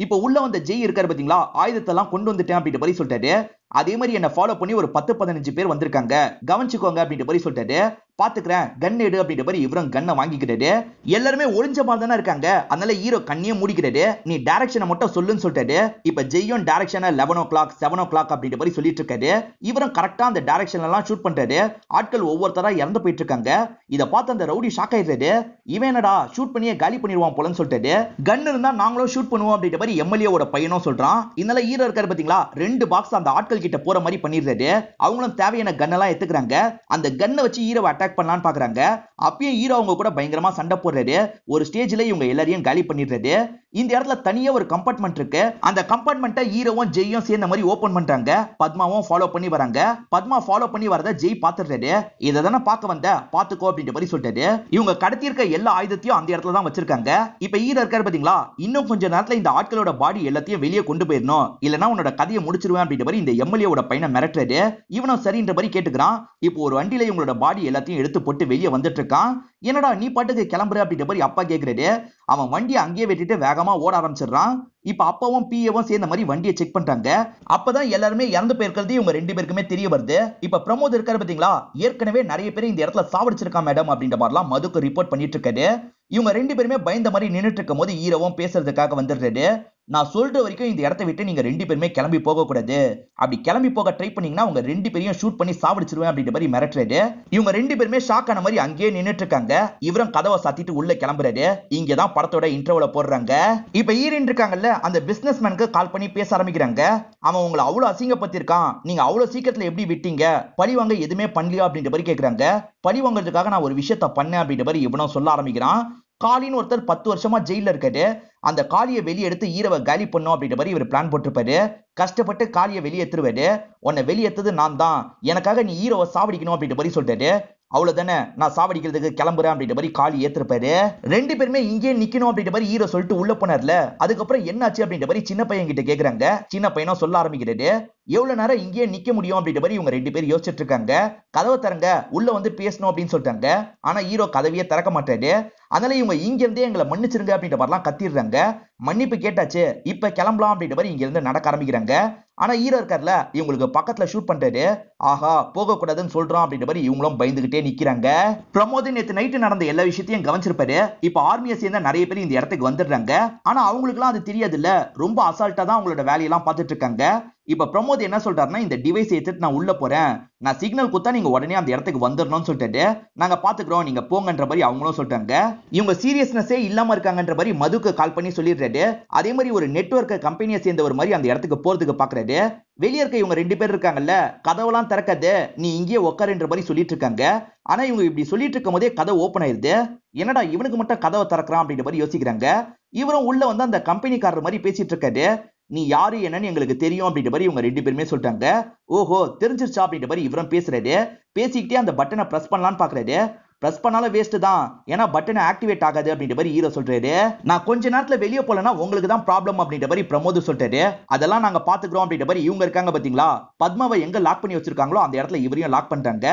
இப்ப உள்ள வந்த ஜெய் இருக்காரு பாத்தீங்களா, ஆயுதத்தெல்லாம் கொண்டு வந்துட்டேன் அப்படின்ற மாதிரி சொல்லிட்டாரு. அதே மாதிரி என்ன ஃபாலோ பண்ணி ஒரு 10-15 பேர் வந்திருக்காங்க, கவனிச்சுக்கோங்க அப்படின்ற மாதிரி சொல்லிட்டாரு. பாத்துக்கிறேன், கன் எடு அப்படின்ற மாதிரி இவரும் கண்ணை வாங்கிக்கிறாரு. எல்லாருமே ஒளிஞ்ச மாதிரி தானே இருக்காங்க, அதனால ஹீரோ கண்ணியே மூடிக்கிறாரு. நீ டைரக்ஷனை மட்டும் சொல்லுன்னு சொல்லிட்டாரு. இப்ப ஜெய்யும் டைரக்ஷனை 11 o'clock 7 o'clock அப்படின்ற மாதிரி சொல்லிட்டு இருக்காரு. இவரும் கரெக்டா அந்த டைரக்ஷன் எல்லாம் ஷூட் பண்றாரு. ஆட்கள் ஒவ்வொருத்தரா இறந்து போயிட்டு இருக்காங்க. இதை பார்த்து அந்த ரவுடி ஷாக் ஆயிடுறாரு. இவன் என்னடா ஷூட் பண்ணியே காலி பண்ணிடுவான் போலன்னு சொல்லிட்டாரு. கன் இருந்தா நாங்களும் ஷூட் பண்ணுவோம் அப்படின்ற மாதிரி எம்எல்ஏவோட பையனும் சொல்றான். இதனால ஹீரோ இருக்காரு பாத்தீங்களா, 2 பாக்ஸ் அந்த ஆட்கள் கிட்ட போற மாதிரி பண்ணிடுறாரு. அவங்களும் தேவையான கன் எல்லாம் எடுத்துக்கிறாங்க. அந்த கன்னை வச்சு ஹீரோவை அட்டாக் பண்ணலாம்னு பாக்குறாங்க. அப்பயும் ஹீரோ அவங்க கூட பயங்கரமா சண்டை போடுறாரு. ஒரு ஸ்டேஜ்ல இவங்க எல்லாரையும் காலி பண்ணிடுறாரு. இந்த இடத்துல தனியா ஒரு கம்பார்ட்மெண்ட் இருக்கு. அந்த கம்பார்ட்மெண்ட்டை ஹீரோவும் ஜெய்யும் சேர்ந்த மாதிரி ஓபன் பண்றாங்க. பத்மாவும் ஃபாலோ பண்ணி வராங்க. பத்மா ஃபாலோ பண்ணி வரத ஜெய் பாத்துறாரு. இதை தானே பார்க்க வந்த, பாத்துக்கோ அப்படின்ற மாதிரி சொல்லிட்டாரு. இவங்க கடத்தி இருக்க எல்லா ஆயுதத்தையும் அந்த இடத்துல தான் வச்சிருக்காங்க. இப்ப ஹீரோ இருக்காரு பாத்தீங்களா, இன்னும் கொஞ்ச நேரத்துல இந்த ஆட்களோட பாடி எல்லாத்தையும் வெளியே கொண்டு போயிடணும், இல்லனா உன்னோட கதையை முடிச்சிருவேன் அப்படின்ற மாதிரி இந்த எம்எல்ஏவோட பையனை மிரட்டுறாரு. இவனும் சரின்ற மாதிரி கேட்டுக்கிறான். இப்போ ஒரு வண்டியில இவங்களோட பாடி எல்லாத்தையும் எடுத்து போட்டு வெளியே வந்துட்டு இருக்கான். என்னடா நீ பாட்டுக்கு கிளம்புற அப்படின்ற மாதிரி அப்பா கேக்குறாரு. அவன் வண்டியை அங்கேயே வெட்டிட்டு வேகமா ஓட ஆரம்பிச்சிடறான். இப்ப அப்பாவும் பிஏவும் சேர்ந்த மாதிரி வண்டியை செக் பண்றாங்க. அப்பதான் எல்லாருமே இறந்து போயிருக்கிறது இவங்க 2 பேருக்குமே தெரிய வருது. இப்ப பிரமோத் இருக்காரு பாத்தீங்களா, ஏற்கனவே நிறைய பேர் இந்த இடத்துல சாவடிச்சிருக்கான் மேடம் அப்படின்ற மாதிரிலாம் மதுக்கு ரிப்போர்ட் பண்ணிட்டு இருக்காரு. இவங்க 2 பேருமே பயந்த மாதிரி நின்னுட்டு இருக்கும் போது ஹீரோவும் பேசுறதுக்காக வந்துடுறாரு. நான் சொல்ற வரைக்கும் இந்த இடத்தை விட்டு நீங்க 2 பேருமே கிளம்பி போக கூடாது. அப்படி கிளம்பி போக ட்ரை பண்ணீங்கன்னா உங்க 2 பேரையும் ஷூட் பண்ணி சாவடிச்சிருவேன் அப்படின்ற மாதிரி மிரட்டுறாரு. இவங்க 2 பேருமே ஷாக் ஆன மாதிரி அங்கேயே நின்னுட்டு இருக்காங்க. இவரும் கதவை சாத்திட்டு உள்ள கிளம்புறாரு. இங்கதான் படத்தோட இன்ட்ரோல போடுறாங்க. இப்ப ஹீரோயின் இருக்காங்கல்ல, அந்த பிசினஸ் மேனுக்கு கால் பண்ணி பேச ஆரம்பிக்கிறாங்க. அவன் உங்களை அவ்வளவு அசிங்கப்பட்டிருக்கான், நீங்க அவ்வளவு சீக்கிரத்துல எப்படி விட்டீங்க, பழி வாங்க எதுவுமே பண்ணலையா அப்படின்ற மாதிரி கேக்குறாங்க. பழி வாங்குறதுக்காக நான் ஒரு விஷயத்த பண்ணேன் அப்படின்ற மாதிரி இவனும் சொல்ல ஆரம்பிக்கிறான். காளின்னு ஒருத்தர் 10 வருஷமா ஜெயில இருக்காரு. அந்த காளியை வெளியே எடுத்து ஹீரோவை காலி பண்ணும் அப்படின்ற மாதிரி இவர் பிளான் போட்டிருப்பாரு. கஷ்டப்பட்டு காளியை வெளியேற்றுவாரு. உன்னை வெளியேற்றது நான் தான், எனக்காக நீ ஹீரோவை சாவடிக்கணும் அப்படின்ற மாதிரி சொல்லிட்டாரு. அவ்வளவுதானே, நான் சாவடிக்கிறதுக்கு கிளம்புறேன் அப்படின்ற மாதிரி காளி ஏத்திருப்பாரு. 2 பேருமே இங்கே நிக்கணும் அப்படின்ற மாதிரி ஹீரோ சொல்லிட்டு உள்ள போனார்ல, அதுக்கப்புறம் என்னாச்சு அப்படின்ற மாதிரி சின்ன பையன் கிட்ட கேக்குறாங்க. சின்ன பையனும் சொல்ல ஆரம்பிக்கிறாரு. எவ்வளவு நேரம் இங்கே நிக்க முடியும் அப்படின்ற மாதிரி இவங்க 2 பேரும் யோசிச்சுட்டு இருக்காங்க. கதவை திறங்க, உள்ள வந்து பேசணும் அப்படின்னு சொல்லிட்டாங்க. ஆனா ஹீரோ கதவையே திறக்க மாட்டாரு. அதனால இவங்க இங்க இருந்தே எங்களை மன்னிச்சிருங்க அப்படின்ற மாதிரிலாம் கத்திடுறாங்க. மன்னிப்பு கேட்டாச்சு, இப்ப கிளம்பலாம் அப்படின்ற மாதிரி இங்க இருந்து நடக்க ஆரம்பிக்கிறாங்க. ஆனா ஹீரோ இருக்கார்ல, இவங்களுக்கு பக்கத்துல ஷூட் பண்றாரு. ஆஹா போக கூடாதுன்னு சொல்றான் அப்படின்ற மாதிரி இவங்களும் பயந்துகிட்டே நிக்கிறாங்க. பிரமோத் நேத்து நைட்டு நடந்த எல்லா விஷயத்தையும் கவனிச்சிருப்பாரு. இப்ப ஆர்மியை சேர்ந்த நிறைய பேர் இந்த இடத்துக்கு வந்துடுறாங்க. ஆனா அவங்களுக்கு எல்லாம் அது தெரியாது இல்ல, ரொம்ப அசால்ட்டா தான் அவங்களோட வேலையெல்லாம் பார்த்துட்டு இருக்காங்க. இப்ப பிரமோத் என்ன சொல்றாருன்னா, இந்த டிவைஸ் எடுத்துட்டு நான் உள்ள போறேன், நான் சிக்னல் கொடுத்தா நீங்க உடனே அந்த இடத்துக்கு வந்துடணும்னு சொல்லிட்டு நாங்க பாத்துக்கிறோம், நீங்க போங்கன்ற மாதிரி அவங்களும் சொல்றாங்க. இவங்க சீரியஸ்னஸே இல்லாம இருக்காங்கன்ற மாதிரி மதுக்கு கால் பண்ணி சொல்லிடுறாரு. அதே மாதிரி ஒரு நெட்வொர்க் கம்பெனியை சேர்ந்தவர் மாதிரி அந்த இடத்துக்கு போறதுக்கு பாக்குறாரு. வெளியே இருக்க இவங்க 2 பேர் இருக்காங்கல்ல, கதவெல்லாம் திறக்காது, நீ இங்கேயே உட்காருன்ற மாதிரி சொல்லிட்டு இருக்காங்க. ஆனா இவங்க இப்படி சொல்லிட்டு இருக்கும் போதே கதவு ஓபன் ஆயிருது. என்னடா இவனுக்கு மட்டும் கதவை திறக்கிறான் அப்படின்ற மாதிரி யோசிக்கிறாங்க. இவரும் உள்ள வந்து அந்த கம்பெனிக்காரர் மாதிரி பேசிட்டு இருக்காரு. நீ யாரு என்னன்னு எங்களுக்கு தெரியும் அப்படின்ற மாதிரி இவங்க 2 பேருமே சொல்லிட்டாங்க. ஓஹோ தெரிஞ்சிருச்சா அப்படின்ற மாதிரி இவரும் பேசுறாரு. பேசிக்கிட்டே அந்த பட்டனை பிரஸ் பண்ணலான்னு பாக்குறாரு. பிரஸ் பண்ணாலும் வேஸ்ட் தான், ஏன்னா பட்டன் ஆக்டிவேட் ஆகாது அப்படின்ற மாதிரி ஹீரோ சொல்றாரு. நான் கொஞ்ச நேரத்துல வெளியே போலனா உங்களுக்கு தான் ப்ராப்ளம் அப்படின்ற மாதிரி பிரமோத் சொல்றாரு. அதெல்லாம் நாங்க பாத்துக்கிறோம் அப்படின்ற மாதிரி இவங்க இருக்காங்க பாத்தீங்களா, பத்மாவை எங்க லாக் பண்ணி வச்சிருக்காங்களோ அந்த இடத்துல இவரையும் லாக் பண்றாங்க.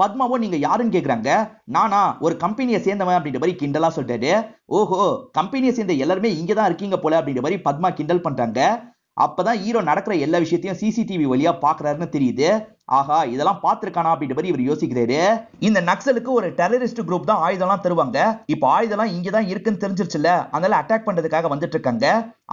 பத்மாவும் நீங்க யாருன்னு கேக்குறாங்க. நானா ஒரு கம்பெனியை சேர்ந்தவன் அப்படின்ற மாதிரி கிண்டலா சொல்லிட்டாரு. ஓஹோ, கம்பெனியை சேர்ந்த எல்லாருமே இங்கதான் இருக்கீங்க போல அப்படின்ற மாதிரி பத்மா கிண்டல் பண்றாங்க. அப்பதான் ஹீரோ நடக்கிற எல்லா விஷயத்தையும் சிசிடிவி வழியா பாக்குறாருன்னு தெரியுது. ஆஹா, இதெல்லாம் பார்த்திருக்கானா அப்படின்ற மாதிரி இவர் யோசிக்கிறாரு. இந்த நக்சலுக்கு ஒரு டெரரிஸ்ட் குரூப் தான் ஆயுதம்லாம் தருவாங்க. இப்போ ஆயுதம்லாம் இங்கதான் இருக்குன்னு தெரிஞ்சிருச்சுல, அதனால அட்டாக் பண்றதுக்காக வந்துட்டு இருக்காங்க.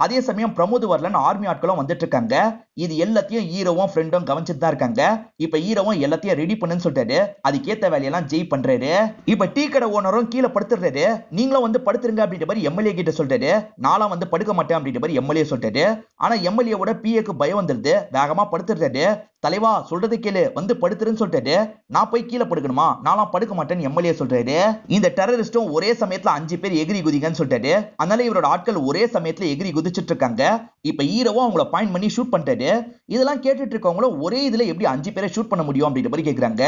அதே சமயம் பிரமோத் வரலன் ஆர்மி ஆட்களும் வந்துட்டு இருக்காங்க. இது எல்லாத்தையும் ஹீரோவும் ஃப்ரெண்டும் கவனிச்சுட்டு தான் இருக்காங்க. இப்ப ஹீரோவும் எல்லாத்தையும் ரெடி பண்ணுன்னு சொல்லிட்டாரு. அதுக்கேத்த வேலையெல்லாம் ஜெய் பண்றாரு. இப்ப டீ கடை ஓனரும் கீழே படுத்துறாரு. நீங்களும் வந்து படுத்துருங்க அப்படின்ற மாதிரி எம்எல்ஏ கிட்ட சொல்றாரு. நானும் வந்து படுக்க மாட்டேன் அப்படின்ற மாதிரி எம்எல்ஏ சொல்றாரு. ஆனா எம்எல்ஏவோட பிஏக்கு பயம் வந்துருது. வேகமா படுத்துறாரு. தலைவா சொல்றது கேளு, வந்து படுத்துருன்னு சொல்லிட்டாரு. நான் போய் கீழே படுக்கணுமா? நான்லாம் படுக்க மாட்டேன்னு எம்எல்ஏ சொல்றாரு. இந்த டெரரிஸ்டும் ஒரே சமயத்துல 5 பேர் எகிரி குதிங்கன்னு சொல்லிட்டாரு. அதனால இவரோட ஆட்கள் ஒரே சமயத்துல எகிரி குதிச்சிட்டு இருக்காங்க. இப்ப ஹீரோவும் அவங்கள பாயிண்ட் பண்ணி ஷூட் பண்ணிட்டாரு. இதெல்லாம் கேட்டுட்டு இருக்கவங்களும் ஒரே இதுல எப்படி 5 பேரை ஷூட் பண்ண முடியும் அப்படின்ற மாதிரி கேக்குறாங்க.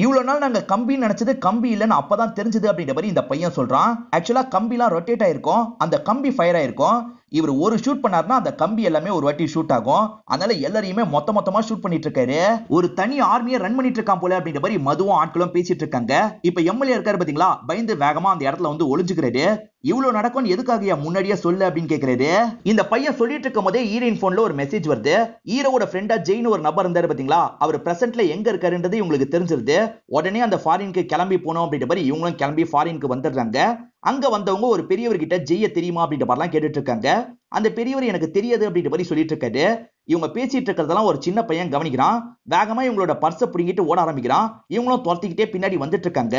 இவ்வளவு நாள் நாங்க கம்பி நினைச்சது கம்பி இல்லன்னு அப்பதான் தெரிஞ்சது அப்படின்ற மாதிரி இந்த பையன் சொல்றான். ஆக்சுவலா கம்பிலாம் ரொட்டேட் ஆயிருக்கும், அந்த கம்பி ஃபயர் ஆயிருக்கும். இவர் ஒரு ஷூட் பண்ணாருன்னா அந்த கம்பி எல்லாமே ஒரு வாட்டி ஷூட் ஆகும். அதனால எல்லாரையுமே மொத்தமா ஷூட் பண்ணிட்டு இருக்காரு. ஒரு தனி ஆர்மியை ரன் பண்ணிட்டு இருக்கான் போல அப்படின்ற மாதிரி மதுவும் ஆட்களும் பேசிட்டு இருக்காங்க. இப்ப எம்எல்ஏ இருக்காரு பாத்தீங்களா, பயந்து வேகமா அந்த இடத்துல வந்து ஒளிஞ்சுக்கிறாரு. இவ்வளவு நடக்கும் எதுக்காக முன்னாடியே சொல்லு அப்படின்னு கேக்குறாரு. இந்த பையன் சொல்லிட்டு இருக்கும் போதே ஹீரோயின் போன்ல ஒரு மெசேஜ் வருது. ஹீரோவோட ஃப்ரெண்டா ஜெயின் ஒரு நபர் இருந்தாரு பாத்தீங்களா, அவர் பிரசன்ட்ல எங்க இருக்காருன்றது இவங்களுக்கு தெரிஞ்சிருது. உடனே அந்த ஃபாரினுக்கு கிளம்பி போனோம் அப்படின்ற மாதிரி இவங்களும் கிளம்பி ஃபாரினுக்கு வந்துடுறாங்க. அங்க வந்தவங்க ஒரு பெரியவர்கிட்ட ஜெய்ய தெரியுமா அப்படின்ற மாதிரிலாம் கேட்டுட்டு இருக்காங்க. அந்த பெரியவர் எனக்கு தெரியாது அப்படின்ற மாதிரி சொல்லிட்டு இருக்காரு. இவங்க பேசிட்டு இருக்கிறதெல்லாம் ஒரு சின்ன பையன் கவனிக்கிறான். வேகமா இவங்களோட பர்ஸை பிடிங்கிட்டு ஓட ஆரம்பிக்கிறான். இவங்களும் துரத்திக்கிட்டே பின்னாடி வந்துட்டு இருக்காங்க.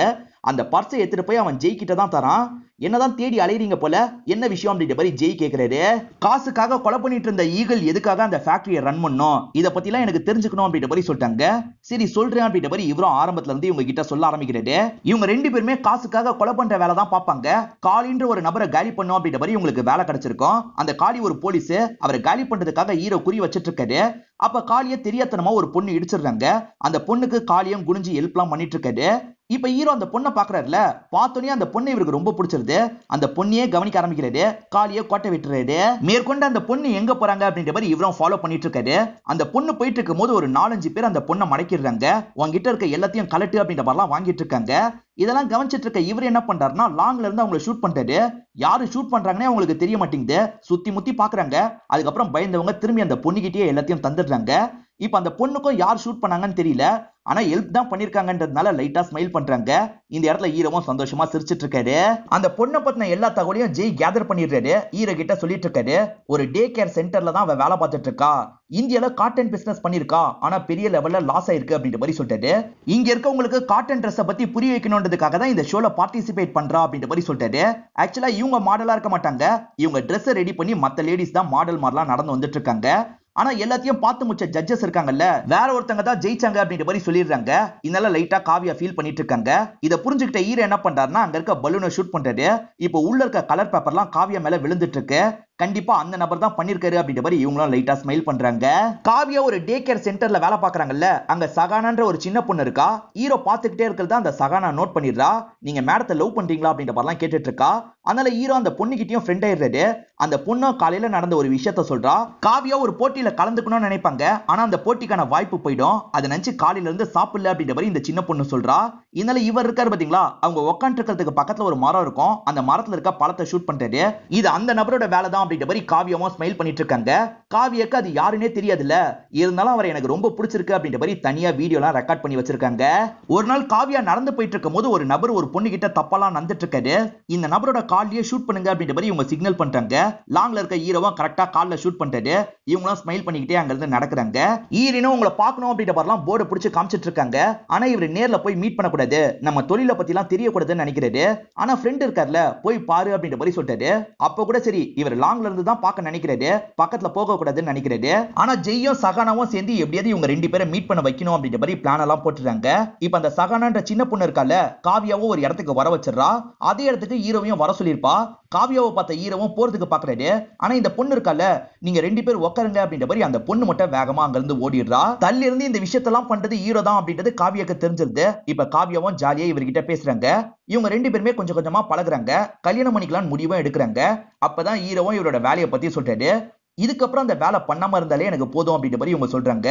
அந்த பர்ஸை எடுத்துட்டு போய் அவன் ஜெய் கிட்ட தான் தரான். என்னதான் தேடி அலையறீங்க போல, என்ன விஷயம் அப்படின்ற மாதிரி ஜெய் கேக்குறாரு. காசுக்காக கொலை பண்ணிட்டு இருந்த ஈகிள் எதுக்காக அந்த ஃபேக்டரியை ரன் பண்ணும், இத பத்தி எல்லாம் எனக்கு தெரிஞ்சுக்கணும் அப்படின்ற மாதிரி சொல்லிட்டாங்க. சரி சொல்றேன் அப்படின்ற மாதிரி இவரும் ஆரம்பத்துல இருந்து இவங்க கிட்ட சொல்ல ஆரம்பிக்கிறாரு. இவங்க 2 பேருமே காசுக்காக கொலை பண்ற வேலை தான் பார்ப்பாங்க. காலின்ற ஒரு நபரை காலி பண்ணும் அப்படின்ற மாதிரி இவங்களுக்கு வேலை கிடைச்சிருக்கும். அந்த காலி ஒரு போலீஸ், அவரை காலி பண்றதுக்காக ஹீரோ குறி வச்சிட்டு இருக்காரு. அப்ப காலிய தெரியாதனமா ஒரு பொண்ணு இடிச்சிடுறாங்க. அந்த பொண்ணுக்கு காலியம் குனிஞ்சு ஹெல்ப்லாம் பண்ணிட்டு இருக்காரு. இப்ப ஹீரோ அந்த பொண்ணை பாக்குறாருல, பார்த்தோன்னே அந்த பொண்ணு இவருக்கு ரொம்ப பிடிச்சிருது. அந்த பொண்ணையே கவனிக்க ஆரம்பிக்கிறாரு. காலியை கோட்டை விட்டுறாரு. மேற்கொண்டு அந்த பொண்ணு எங்க போறாங்க அப்படின்ற மாதிரி இவரும் ஃபாலோ பண்ணிட்டு இருக்காரு. அந்த பொண்ணு போயிட்டு இருக்கும் போது ஒரு 4-5 பேர் அந்த பொண்ணை மடக்கிடுறாங்க. உங்ககிட்ட இருக்க எல்லாத்தையும் கலட்டு அப்படின்ற மாதிரிலாம் வாங்கிட்டு இருக்காங்க. இதெல்லாம் கவனிச்சிட்டு இருக்க இவர் என்ன பண்றாருன்னா, லாங்ல இருந்து அவங்களை ஷூட் பண்றாரு. யாரு ஷூட் பண்றாங்கன்னே அவங்களுக்கு தெரிய மாட்டேங்குது. சுத்தி முத்தி பாக்குறாங்க. அதுக்கப்புறம் பயந்தவங்க திரும்பி அந்த பொண்ணுகிட்டே எல்லாத்தையும் தந்துடுறாங்க. இப்ப அந்த பொண்ணுக்கும் யார் ஷூட் பண்ணாங்கன்னு தெரியல. ஆனா ஹெல்ப் தான் பண்ணிருக்காங்கன்றதுனால லைட்டா ஸ்மைல் பண்றாங்க. இந்த இடத்துல ஹீரோவும் சந்தோஷமா சிரிச்சிட்டு இருக்காரு. அந்த பொண்ணை பத்தின எல்லா தகவலையும் ஜெய் கேதர் பண்ணிடுறாரு. ஹீரோ கிட்ட சொல்லிட்டு இருக்காரு. ஒரு டே கேர் சென்டர்ல தான் அவ வேலை பார்த்துட்டு இருக்கா. இந்தியால காட்டன் பிசினஸ் பண்ணிருக்கா, ஆனா பெரிய லெவல்ல லாஸ் ஆயிருக்கு அப்படின்ற மாதிரி சொல்லிட்டாரு. இங்க இருக்கவங்களுக்கு காட்டன் ட்ரெஸ் பத்தி புரிய வைக்கணும்ன்றதுக்காக தான் இந்த ஷோல பார்ட்டிசிபேட் பண்றா அப்படின்ற மாதிரி சொல்லிட்டாரு. ஆக்சுவலா இவங்க மாடலா இருக்க மாட்டாங்க. இவங்க ட்ரெஸ் ரெடி பண்ணி மத்த லேடிஸ் தான் மாடல் மாதிரிலாம் நடந்து வந்துட்டு இருக்காங்க. ஆனா எல்லாத்தையும் பார்த்து முச்ச ஜட்ஜஸ் இருக்காங்கல்ல, வேற ஒருத்தங்க தான் ஜெயிச்சாங்க அப்படின்ற மாதிரி சொல்லிடுறாங்க. இதனால லைட்டா காவியா ஃபீல் பண்ணிட்டு இருக்காங்க. இத புரிஞ்சுக்கிட்ட ஹீரோ என்ன பண்றாருன்னா, அங்க இருக்க பலூனை ஷூட் பண்றாரு. இப்போ உள்ள இருக்க கலர் பேப்பர்லாம் காவியா மேல விழுந்துட்டு இருக்கு. கண்டிப்பா அந்த நபர் தான் பண்ணிருக்காரு அப்படின்ற மாதிரி இவங்களும் லைட்டா ஸ்மைல் பண்றாங்க. காவியா ஒரு டே கேர் சென்டர்ல வேலை பாக்குறாங்கல்ல, அங்க சகானான்ற ஒரு சின்ன பொண்ணு இருக்கா. ஹீரோ பாத்துக்கிட்டே இருக்கிறத அந்த சகானா நோட் பண்ணிடுறா. நீங்க மேடத்தை லவ் பண்றீங்களா அப்படின்ற மாதிரிலாம் கேட்டுட்டு இருக்கா. அதனால ஹீரோ அந்த பொண்ணுகிட்டயும் ஃப்ரெண்ட் ஆயிடுறாரு. அந்த பொண்ணு காலையில நடந்த ஒரு விஷயத்த சொல்றா. காவியா ஒரு போட்டியில கலந்துக்கணும்னு நினைப்பாங்க. ஆனா அந்த போட்டிக்கான வாய்ப்பு போயிடும். அதை நினைச்சு காலையில இருந்து சாப்பிடல அப்படின்ற மாதிரி இந்த சின்ன பொண்ணு சொல்றா. இதனால இவர் இருக்காரு பாத்தீங்களா, அவங்க உட்காந்து இருக்கிறதுக்கு பக்கத்துல ஒரு மரம் இருக்கும். அந்த மரத்துல இருக்க பழத்தை ஷூட் பண்றாரு. இது அந்த நபரோட வேலை தான் அப்படின்ற மாதிரி காவியாவும் ஸ்மைல் பண்ணிட்டு இருக்காங்க. காவியாக்கு அது யாருன்னே தெரியாதுல்ல, இருந்தாலும் அவர் எனக்கு ரொம்ப பிடிச்சிருக்கு அப்படின்ற மாதிரி தனியா வீடியோலாம் ரெக்கார்ட் பண்ணி வச்சிருக்காங்க. ஒரு நாள் காவியா நடந்து போயிட்டு இருக்கும் போது ஒரு நபர் ஒரு பொண்ணு கிட்ட தப்பாலாம் நடந்துட்டு இருக்காரு. இந்த நபரோட கால்லயே ஷூட் பண்ணுங்க அப்படின்ற மாதிரி இவங்க சிக்னல் பண்றாங்க. லாங்ல இருக்க ஹீரோவும் கரெக்டா கால்ல ஷூட் பண்றாரு. இவங்களும் ஸ்மைல் பண்ணிக்கிட்டே அங்க இருந்து நடக்குறாங்க. ஹீரோனும் உங்களை பார்க்கணும் அப்படின்ற மாதிரிலாம் போர்டு பிடிச்சு காமிச்சிட்டு இருக்காங்க. ஆனா இவர் நேர்ல போய் மீட் பண்ணக்கூடாது, நம்ம தொழிலை பத்தி எல்லாம் தெரியக்கூடாதுன்னு நினைக்கிறாரு. ஆனா ஃப்ரெண்ட் இருக்கார்ல, போய் பாரு அப்படின்ற மாதிரி சொல்லிட்டாரு. அப்ப கூட சரி, இவர் லாங்ல இருந்து தான் பார்க்க நினைக்கிறாரு, பக்கத்துல போக கூடாதுன்னு நினைக்கிறாரு. ஆனா ஜெய்யும் சகானாவும் சேர்ந்து எப்படியாவது இவங்க 2 பேரை மீட் பண்ண வைக்கணும் அப்படின்ற மாதிரி பிளான் எல்லாம் போட்டுறாங்க. இப்ப அந்த சகானான்ற சின்ன பொண்ணு இருக்கால, காவியாவும் ஒரு இடத்துக்கு வர வச்சிடறா. அதே இடத்துக்கு ஹீரோவையும் வர சொல்லிருப்பா. காவியாவை பார்த்த ஹீரோவும் போறதுக்கு பாக்குறாரு. ஆனா இந்த பொண்ணு இருக்கால, நீங்க 2 பேர் உட்காருங்க அப்படின்ற மாதிரி அந்த பொண்ணு மட்டும் வேகமா அங்க இருந்து ஓடிடுறா. தள்ளி இருந்து இந்த விஷயத்தெல்லாம் பண்றது ஹீரோ தான் அப்படின்றது காவியாக்கு தெரிஞ்சிருது. இப்ப காவியாவும் ஜாலியா இவர்கிட்ட பேசுறாங்க. இவங்க 2 பேருமே கொஞ்சம் கொஞ்சமா பழகுறாங்க. கல்யாணம் பண்ணிக்கலாம் முடிவும் எடுக்கிறாங்க. அப்பதான் ஹீரோவும் இவரோட வேலையை பத்தி சொல்றாரு. இதுக்கப்புறம் அந்த வேலை பண்ணாம இருந்தாலே எனக்கு போதும் அப்படின்ற மாதிரி இவங்க சொல்றாங்க.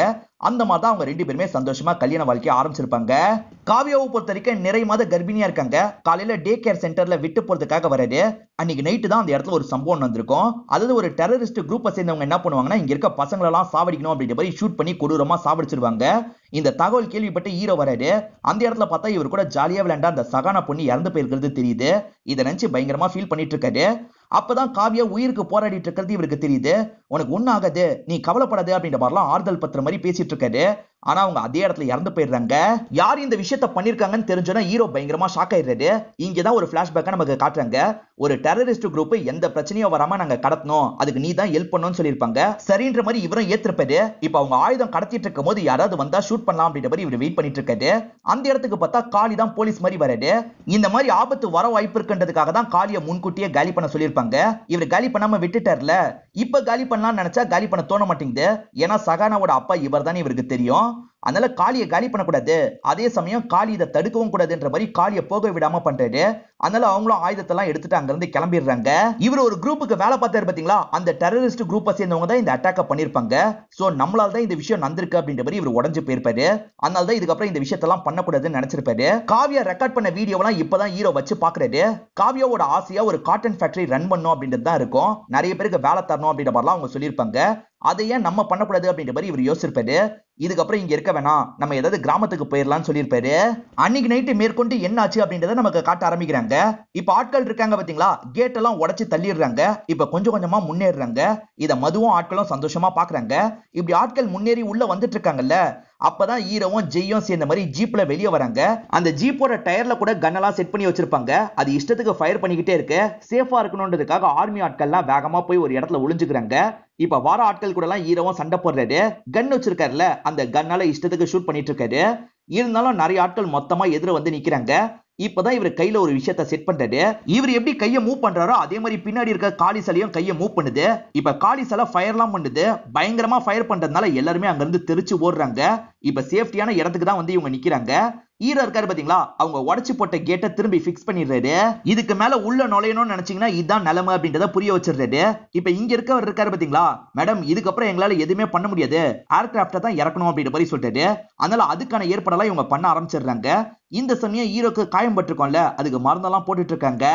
அந்த மாதிரி தான் அவங்க 2 பேருமே சந்தோஷமா கல்யாண வாழ்க்கையை ஆரம்பிச்சிருப்பாங்க. காவியாவை பொறுத்த வரைக்கும் நிறைய மாத கர்ப்பிணியா இருக்காங்க. காலையில டே கேர் சென்டர்ல விட்டு போறதுக்காக வராரு. அன்னைக்கு நைட்டு தான் அந்த இடத்துல ஒரு சம்பவம் வந்திருக்கும். அதாவது ஒரு டெரரிஸ்ட் குரூப்பை சேர்ந்தவங்க என்ன பண்ணுவாங்கன்னா, இங்க இருக்க பசங்களெல்லாம் சாவடிக்கணும் அப்படின்ற மாதிரி ஷூட் பண்ணி கொடூரமா சாவடிச்சிருவாங்க. இந்த தகவல் கேள்விப்பட்டு ஹீரோ வராரு. அந்த இடத்துல பார்த்தா இவர் கூட ஜாலியா விளையாண்டா அந்த சகானா பொண்ணு இறந்து போயிருக்கிறது தெரியுது. இதை நினைச்சு பயங்கரமா ஃபீல் பண்ணிட்டு இருக்காரு. அப்பதான் காவியா உயிருக்கு போராடிட்டு இருக்கிறது இவருக்கு தெரியுது. உனக்கு ஒண்ணு ஆகாது, நீ கவலைப்படாது அப்படின்ற மாதிரிலாம் ஆறுதல் பத்திர மாதிரி பேசிட்டு இருக்காரு. ஆனா அவங்க அதே இடத்துல இறந்து போயிடுறாங்க. யார் இந்த விஷயத்த பண்ணிருக்காங்கன்னு தெரிஞ்சோன்னா ஹீரோ பயங்கரமா ஷாக் ஆயிடுறாரு. இங்கதான் ஒரு பிளாஷ்பேக்கா நமக்கு காட்டுறாங்க. ஒரு டெரரிஸ்ட் குரூப் எந்த பிரச்சனையும் வராம நாங்க கடத்தணும், அதுக்கு நீ தான் ஹெல்ப் பண்ணணும்னு சொல்லியிருப்பாங்க. சரின்ற மாதிரி இவரும் ஏத்திருப்பாரு. இப்ப அவங்க ஆயுதம் கடத்திட்டு இருக்கும் போது யாராவது வந்தா ஷூட் பண்ணலாம் அப்படின்ற மாதிரி இவர் வெயிட் பண்ணிட்டு இருக்காரு. அந்த இடத்துக்கு பார்த்தா காளி தான் போலீஸ் மாதிரி வராரு. இந்த மாதிரி ஆபத்து வர வாய்ப்பு இருக்குன்றதுக்காக தான் காளியை முன்கூட்டியே காலி பண்ண சொல்லியிருப்பாங்க. இவர் காலி பண்ணாம விட்டுட்டார்ல. இப்ப காலி பண்ணலாம்னு நினைச்சா காலி பண்ண தோண மாட்டேங்குது. ஏன்னா சகானாவோட அப்பா இவர் தான் இவருக்கு தெரியும். அதனால காளியை காலி பண்ணக்கூடாது. அதே சமயம் காளி இதை தடுக்கவும் கூடாதுன்ற மாதிரி காளியை போக விடாம பண்றாரு. அதனால அவங்களும் ஆயுதத்தெல்லாம் எடுத்துட்டு அங்க இருந்து கிளம்பிடுறாங்க. இவர் ஒரு குரூப்புக்கு வேலை பார்த்தாரு பாத்தீங்களா, அந்த டெரரிஸ்ட் குரூப்பை சேர்ந்தவங்க தான் இந்த அட்டாக்க பண்ணிருப்பாங்க. சோ நம்மளால தான் இந்த விஷயம் நடந்திருக்கு அப்படின்ற மாதிரி இவர் உடஞ்சு போயிருப்பாரு. அதனால தான் இதுக்கப்புறம் இந்த விஷயத்தெல்லாம் பண்ணக்கூடாதுன்னு நினைச்சிருப்பாரு. காவியா ரெக்கார்ட் பண்ண வீடியோலாம் இப்பதான் ஹீரோ வச்சு பாக்குறாரு. காவியாவோட ஆசையா ஒரு காட்டன் ஃபேக்டரி ரன் பண்ணும் அப்படின்றது தான் இருக்கும். நிறைய பேருக்கு வேலை தரணும் அப்படின்ற மாதிரிலாம் அவங்க சொல்லியிருப்பாங்க. அதை ஏன் நம்ம பண்ணக்கூடாது அப்படின்ற மாதிரி இவர் யோசிச்சிருப்பாரு. இதுக்கப்புறம் இங்க இருக்க வேணாம், நம்ம ஏதாவது கிராமத்துக்கு போயிடலாம்னு சொல்லியிருப்பாரு. அன்னைக்கு நைட்டு மேற்கொண்டு என்ன ஆச்சு அப்படின்றத நமக்கு காட்ட ஆரம்பிக்கிறாங்க. இப்ப ஆட்கள் இருக்காங்க பாத்தீங்களா, கேட் எல்லாம் உடைச்சு தள்ளிடுறாங்க. இப்ப கொஞ்சம் கொஞ்சமா முன்னேறாங்க. இத மதுவும் ஆட்களும் சந்தோஷமா பாக்குறாங்க. இப்படி ஆட்கள் முன்னேறி உள்ள வந்துட்டு இருக்காங்கல்ல, அப்பதான் ஹீரோவும் ஜெய்யும் சேர்ந்த மாதிரி ஜீப்ல வெளியே வராங்க. அந்த ஜீப்போட டயர்ல கூட கன்னெல்லாம் செட் பண்ணி வச்சிருப்பாங்க. அது இஷ்டத்துக்கு ஃபயர் பண்ணிக்கிட்டே இருக்கு. சேஃபா இருக்கணும்ன்றதுக்காக ஆர்மி ஆட்கள்லாம் வேகமா போய் ஒரு இடத்துல ஒளிஞ்சுக்கிறாங்க. இப்ப வார ஆட்கள் கூட எல்லாம் ஹீரோவும் சண்டை போடுறாரு. கன் வச்சிருக்காருல, அந்த கன்னால இஷ்டத்துக்கு ஷூட் பண்ணிட்டு இருக்காரு. இருந்தாலும் நிறைய ஆட்கள் மொத்தமா எதிர வந்து நிக்கிறாங்க. இப்பதான் இவர் கையில ஒரு விஷயத்தை செட் பண்றாரு. இவர் எப்படி கையை மூவ் பண்றாரோ அதே மாதிரி பின்னாடி இருக்க காளி சிலையும் கையை மூவ் பண்ணுது. இப்ப காளி சிலை ஃபயர்லாம் பண்ணுது. பயங்கரமா ஃபயர் பண்றதுனால எல்லாருமே அங்க இருந்து தெரிச்சு ஓடுறாங்க. இப்ப சேஃப்டியான இடத்துக்கு தான் வந்து இவங்க நிக்கிறாங்க. ஹீரோ இருக்காரு பாத்தீங்களா, அவங்க உடைச்சு போட்ட கேட்டை திரும்பி பிக்ஸ் பண்ணிடுறாரு. இதுக்கு மேல உள்ள நுழையணும்னு நினைச்சீங்கன்னா இதுதான் நிலைமை அப்படின்றத புரிய வச்சிடுறாரு. இப்ப இங்க இருக்கவர் இருக்காரு பாத்தீங்களா, மேடம் இதுக்கப்புறம் எங்களால எதுவுமே பண்ண முடியாது, ஏர்கிராப்ட தான் இறக்கணும் அப்படின்ற மாதிரி சொல்றாரு. அதனால அதுக்கான ஏற்பாடெல்லாம் இவங்க பண்ண ஆரம்பிச்சிடுறாங்க. இந்த சமயம் ஹீரோக்கு காயம் பட்டிருக்கோம்ல, அதுக்கு மருந்தெல்லாம் போட்டுட்டு இருக்காங்க.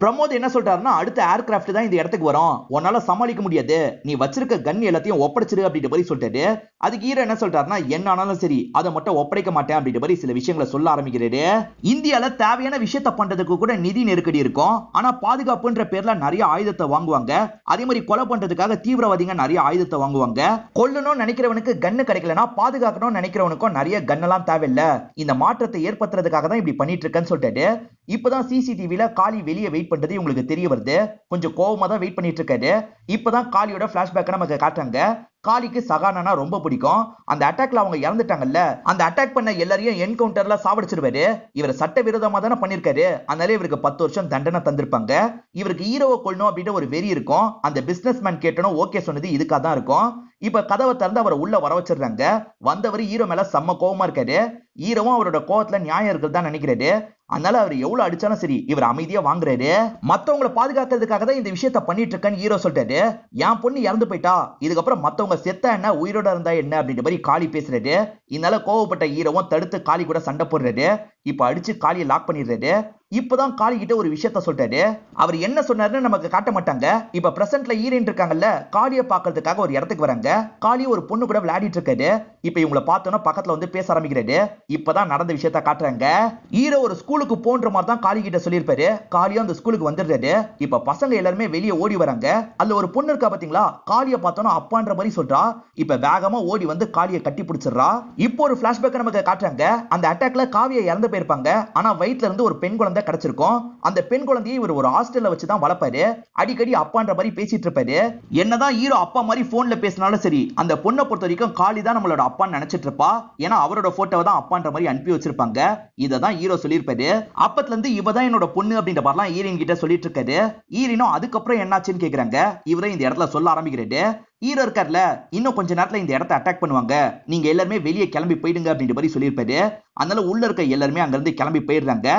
பிரமோத் என்ன சொல்றாருன்னா, அடுத்த ஏர்கிராப்ட் தான் இந்த இடத்துக்கு வரும், உன்னால சமாளிக்க முடியாது, நீ வச்சிருக்க கன் எல்லாத்தையும் ஒப்படைச்சிரு அப்படின்ற மாதிரி சொல்லிட்டாரு. அதுக்கு ஹீரோ என்ன சொல்றாருன்னா, என்ன ஆனாலும் சரி அதை மட்டும் ஒப்படைக்க மாட்டேன் அப்படின்ற மாதிரி சில விஷயங்களை சொல்ல ஆரம்பிக்கிறாரு. இந்தியால தேவையான விஷயத்த பண்றதுக்கு கூட நிதி நெருக்கடி இருக்கும். ஆனா பாதுகாப்புன்ற பேர்ல நிறைய ஆயுதத்தை வாங்குவாங்க. அதே மாதிரி கொலை பண்றதுக்காக தீவிரவாதிங்க நிறைய ஆயுதத்தை வாங்குவாங்க. கொல்லணும்னு நினைக்கிறவனுக்கு கன்னு கிடைக்கலனா பாதுகாக்கணும்னு நினைக்கிறவனுக்கும் நிறைய கன்னெல்லாம் தேவையில்ல. இந்த மாற்றத்தை ஏற்படுத்துறதுக்காக தான் இப்படி பண்ணிட்டு இருக்கேன்னு சொல்லிட்டாரு. இப்பதான் சிசிடிவில காளி வெளியே வெயிட் பண்றது உங்களுக்கு தெரிய வருது. கொஞ்சம் கோவமா தான் வெயிட் பண்ணிட்டு இருக்காரு. இப்பதான் காளியோட பிளாஷ்பேக் நமக்கு காட்டுறாங்க. காளிக்கு சகானா ரொம்ப பிடிக்கும். அந்த அட்டாக்ல அவங்க இறந்துட்டாங்கல்ல, அந்த அட்டாக் பண்ண எல்லாரையும் என்கவுண்டர்ல சாவடிச்சிருவாரு. இவர் சட்ட விரோதமா தானே பண்ணிருக்காரு. அதனால இவருக்கு 10 வருஷம் தண்டனை தந்திருப்பாங்க. இவருக்கு ஹீரோவை கொள்ளணும் அப்படின்ற ஒரு வெறி இருக்கும். அந்த பிசினஸ் மேன் கேட்டனும் ஓகே சொன்னது இதுக்காக தான் இருக்கும். இப்ப கதவை திறந்து அவரை உள்ள வர வச்சிடுறாங்க. வந்தவர் ஹீரோ மேல செம்ம கோவமா இருக்காரு. ஹீரோவும் அவரோட கோவத்துல நியாயம் இருக்குதான் நினைக்கிறாரு. அதனால அவர் எவ்வளவு அடிச்சாலும் சரி இவர் அமைதியா வாங்குறாரு. மத்தவங்களை பாதுகாக்கிறதுக்காக தான் இந்த விஷயத்த பண்ணிட்டு இருக்கேன்னு ஹீரோ சொல்றாரு. என் பொண்ணு இறந்து போயிட்டா, இதுக்கப்புறம் மத்தவங்க செத்தா என்ன உயிரோட இருந்தா என்ன அப்படின்ற மாதிரி காளி பேசுறாரு. இதனால கோவப்பட்ட ஹீரோவும் தடுத்து காளி கூட சண்டை போடுறாரு. இப்ப அடிச்சு காளியை லாக் பண்ணிடுறாரு. இப்பதான் காளி கிட்ட ஒரு விஷயத்த சொல்றாரு. அவர் என்ன சொன்னாருன்னு நமக்கு காட்ட மாட்டாங்க. இப்ப பிரசன்ட்ல ஹீரோயின் இருக்காங்கல்ல, காளியை பாக்குறதுக்காக ஒரு இடத்துக்கு வராங்க. காளி ஒரு பொண்ணு கூட விளையாடிட்டு இருக்காரு. இப்ப இவங்களை பார்த்தோன்னா பக்கத்துல வந்து பேச ஆரம்பிக்கிறாரு. இப்பதான் நடந்த விஷயத்த காட்டுறாங்க. ஹீரோ ஒரு ஸ்கூலுக்கு போன்ற மாதிரி தான் காளி கிட்ட சொல்லியிருப்பாரு. காளியும் அந்த ஸ்கூலுக்கு வந்துடுறாரு. இப்ப பசங்க எல்லாருமே வெளியே ஓடி வராங்க. அதுல ஒரு பொண்ணு இருக்கா பாத்தீங்களா, காளியை பார்த்தோன்னா அப்பான்ற மாதிரி சொல்றா. இப்ப வேகமா ஓடி வந்து காளியை கட்டி பிடிச்சிடுறா. இப்போ ஒரு பிளாஷ்பேக் நமக்கு காட்டுறாங்க. அந்த அட்டாக்ல காவியை இறந்து போயிருப்பாங்க. ஆனா வயிற்றுல இருந்து ஒரு பெண் குழந்தை கிடைச்சிருக்கும். அந்த பெண் குழந்தையை இவர் ஒரு ஹாஸ்டல்ல வச்சு தான் வளர்ப்பாரு. அடிக்கடி அப்பான்ற மாதிரி பேசிட்டு இருப்பாரு. என்னதான் ஹீரோ அப்பா மாதிரி போன்ல பேசினாலும் சரி, அந்த பொண்ணை பொறுத்த வரைக்கும் காளி தான் நம்மளோட அப்பான்னு நினைச்சிட்டு இருப்பா. ஏன்னா அவரோட போட்டோவை தான் அப்பான்ற மாதிரி அனுப்பி வச்சிருப்பாங்க. இததான் ஹீரோ சொல்லியிருப்பாரு. அப்பத்துல இருந்து இவ தான் என்னோட பொண்ணு அப்படின்ற மாதிரிலாம் ஹீரோயின் கிட்ட சொல்லிட்டு இருக்காரு. ஹீரோனும் அதுக்கப்புறம் என்னாச்சுன்னு கேக்குறாங்க. இவரே இந்த இடத்துல சொல்ல ஆரம்பிக்கிறாரு. ஹீரோ இருக்கார்ல, இன்னும் கொஞ்ச நேரத்துல இந்த இடத்தை அட்டாக் பண்ணுவாங்க, நீங்க எல்லாருமே வெளியே கிளம்பி போயிடுங்க அப்படின்ற மாதிரி சொல்லியிருப்பாரு. அதனால உள்ள இருக்க எல்லாருமே அங்க இருந்து கிளம்பி போயிடுறாங்க.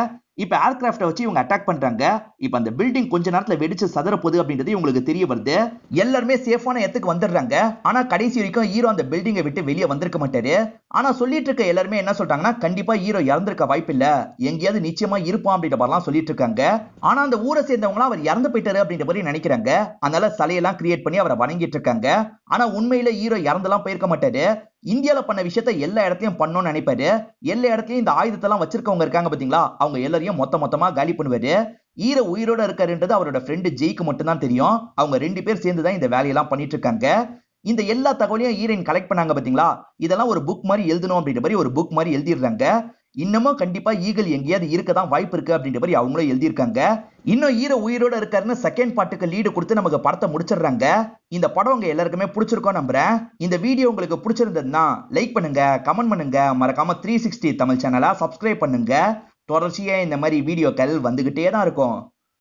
இப்ப ஏர்கிராஃப்ட வச்சு இவங்க அட்டாக் பண்றாங்க. இப்ப அந்த பில்டிங் கொஞ்ச நேரத்துல வெடிச்சு சதற போகுது அப்படின்றது இவங்களுக்கு தெரிய வருது. எல்லாருமே சேஃபான இடத்துக்கு வந்துடுறாங்க. ஆனா கடைசி வரைக்கும் ஹீரோ அந்த பில்டிங்கை விட்டு வெளியே வந்திருக்க மாட்டாரு. ஆனா சொல்லிட்டு இருக்க எல்லாருமே என்ன சொல்றாங்கன்னா, கண்டிப்பா ஹீரோ இறந்திருக்க வாய்ப்பு இல்ல, எங்கேயாவது நிச்சயமா இருப்பான் அப்படின்ற மாதிரிலாம் சொல்லிட்டு இருக்காங்க. ஆனா அந்த ஊரை சேர்ந்தவங்க அவர் இறந்து போயிட்டாரு அப்படின்ற மாதிரி நினைக்கிறாங்க. அதனால சிலையெல்லாம் கிரியேட் பண்ணி அவரை வணங்கிட்டு இருக்காங்க. ஆனா உண்மையில ஹீரோ இறந்தெல்லாம் போயிருக்க மாட்டாரு. இந்தியால பண்ண விஷயத்த எல்லா இடத்தையும் பண்ணணும்னு நினைப்பாரு. எல்லா இடத்துலயும் இந்த ஆயுதத்தை எல்லாம் வச்சிருக்கவங்க இருக்காங்க பாத்தீங்களா, அவங்க எல்லாரையும் மொத்தமா காலி பண்ணுவாரு. ஹீரோ உயிரோட இருக்காருன்றது அவரோட ஃப்ரெண்டு ஜெய்க்கு மட்டும் தான் தெரியும். அவங்க 2 பேர் சேர்ந்து தான் இந்த வேலையெல்லாம் பண்ணிட்டு இருக்காங்க. இந்த எல்லா தகவலையும் ஹீரோயின் கலெக்ட் பண்ணாங்க பாத்தீங்களா, இதெல்லாம் ஒரு புக் மாதிரி எழுதணும் அப்படின்ற மாதிரி ஒரு புக் மாதிரி எழுதிடுறாங்க. இன்னமும் கண்டிப்பா ஈகிள் எங்கேயாவது இருக்கதான் வாய்ப்பு இருக்கு அப்படின்ற மாதிரி அவங்களும் எழுதியிருக்காங்க. இன்னும் ஹீரோ உயிரோட இருக்காருன்னு செகண்ட் பார்ட்டுக்கு லீடு கொடுத்து நமக்கு படத்தை முடிச்சிடுறாங்க. இந்த படம் உங்க எல்லாருக்குமே பிடிச்சிருக்கோம் நம்புறேன். இந்த வீடியோ உங்களுக்கு பிடிச்சிருந்ததுன்னா லைக் பண்ணுங்க, கமெண்ட் பண்ணுங்க, மறக்காம 360 தமிழ் சேனலை சப்ஸ்கிரைப் பண்ணுங்க. தொடர்ச்சியா இந்த மாதிரி வீடியோக்கள் வந்துகிட்டே தான் இருக்கும்.